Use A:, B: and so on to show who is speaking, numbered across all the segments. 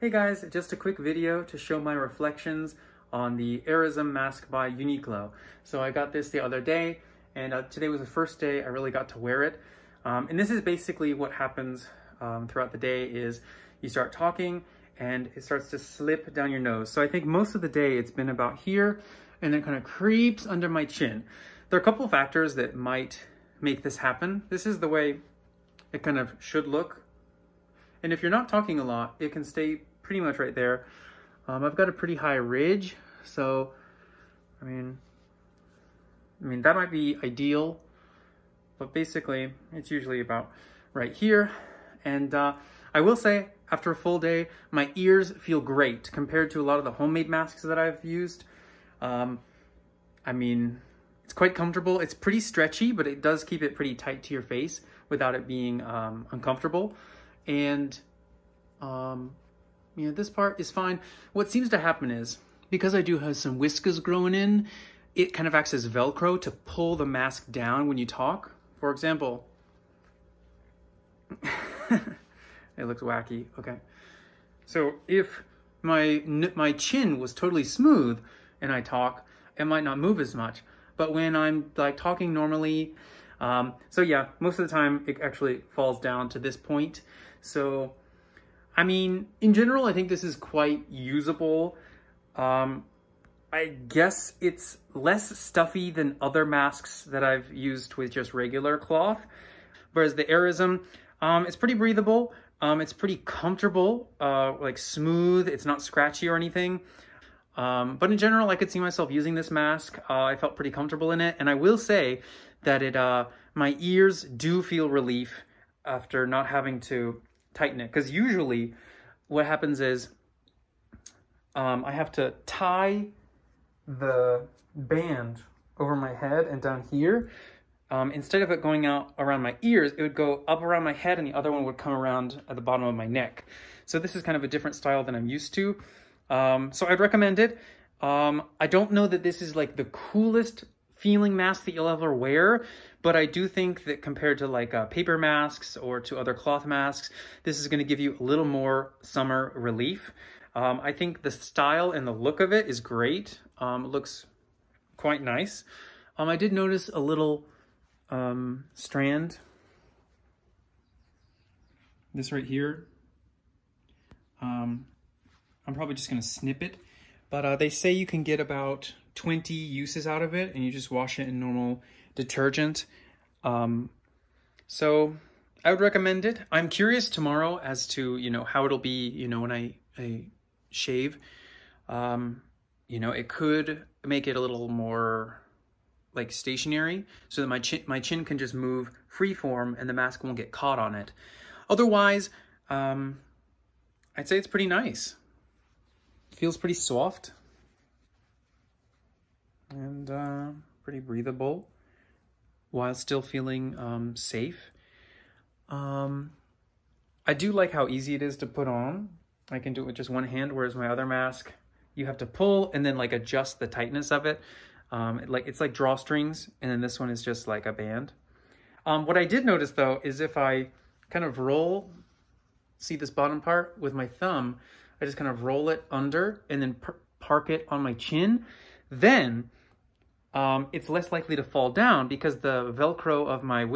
A: Hey guys, just a quick video to show my reflections on the Airism Mask by Uniqlo. So I got this the other day, and today was the first day I really got to wear it. And this is basically what happens throughout the day is you start talking and it starts to slip down your nose. So I think most of the day it's been about here and then kind of creeps under my chin. There are a couple of factors that might make this happen. This is the way it kind of should look. And if you're not talking a lot, it can stay pretty much right there. I've got a pretty high ridge, so I mean that might be ideal, but basically it's usually about right here. And I will say, after a full day, my ears feel great compared to a lot of the homemade masks that I've used. I mean, it's quite comfortable. It's pretty stretchy, but it does keep it pretty tight to your face without it being uncomfortable. And you know, this part is fine. What seems to happen is, because I do have some whiskers growing in, it kind of acts as Velcro to pull the mask down when you talk. For example, it looks wacky. Okay. So if my chin was totally smooth and I talk, it might not move as much. But when I'm like talking normally, so yeah, most of the time it actually falls down to this point. So I mean, in general, I think this is quite usable. I guess it's less stuffy than other masks that I've used with just regular cloth. Whereas the Airism, it's pretty breathable. It's pretty comfortable, like smooth. It's not scratchy or anything. But in general, I could see myself using this mask. I felt pretty comfortable in it. And I will say that my ears do feel relief after not having to tighten it, because usually what happens is I have to tie the band over my head and down here. Instead of it going out around my ears, it would go up around my head and the other one would come around at the bottom of my neck. So this is kind of a different style than I'm used to. So I'd recommend it. I don't know that this is like the coolest feeling mask that you'll ever wear, but I do think that compared to like paper masks or to other cloth masks, this is going to give you a little more summer relief. I think the style and the look of it is great. It looks quite nice. I did notice a little strand, this right here. I'm probably just going to snip it, but they say you can get about 20 uses out of it, and you just wash it in normal detergent. So I would recommend it. I'm curious tomorrow as to, you know, how it'll be, you know, when I shave. You know, it could make it a little more like stationary so that my chin can just move freeform and the mask won't get caught on it. Otherwise, I'd say it's pretty nice. It feels pretty soft and pretty breathable while still feeling safe. I do like how easy it is to put on. I can do it with just one hand, whereas my other mask, you have to pull and then like adjust the tightness of it. It's like drawstrings, and then this one is just like a band. What I did notice though is if I kind of roll, see this bottom part with my thumb, I just kind of roll it under and then park it on my chin, then it's less likely to fall down because the Velcro of my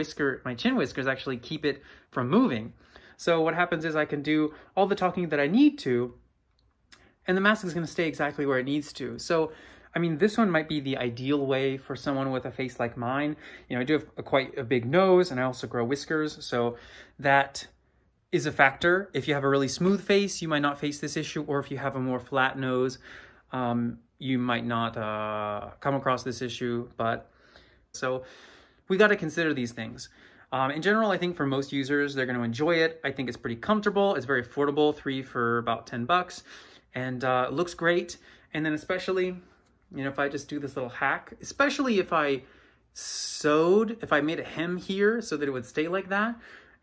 A: chin whiskers actually keep it from moving. So what happens is I can do all the talking that I need to, and the mask is going to stay exactly where it needs to. So, I mean, this one might be the ideal way for someone with a face like mine. You know, I do have quite a big nose, and I also grow whiskers, so that is a factor. If you have a really smooth face, you might not face this issue, or if you have a more flat nose, you might not come across this issue. But so we got to consider these things. In general, I think for most users, they're going to enjoy it. I think it's pretty comfortable. It's very affordable, 3 for about 10 bucks, and it looks great. And then especially, you know, if I just do this little hack, especially if I made a hem here so that it would stay like that,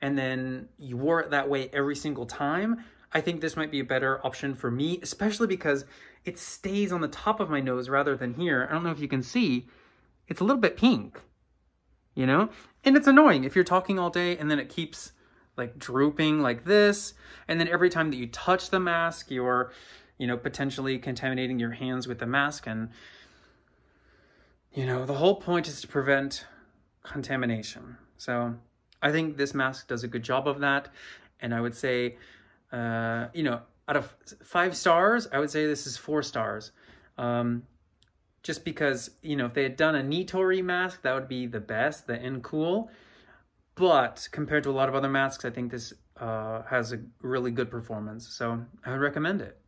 A: and then you wore it that way every single time, I think this might be a better option for me, especially because it stays on the top of my nose rather than here. I don't know if you can see, it's a little bit pink, you know? And it's annoying if you're talking all day and then it keeps like drooping like this. And then every time that you touch the mask, you're, you know, potentially contaminating your hands with the mask. And, you know, the whole point is to prevent contamination. So I think this mask does a good job of that. And I would say, you know, out of 5 stars, I would say this is 4 stars. Just because, you know, if they had done a Nitori mask, that would be the best, the N-Cool. But compared to a lot of other masks, I think this has a really good performance. So I would recommend it.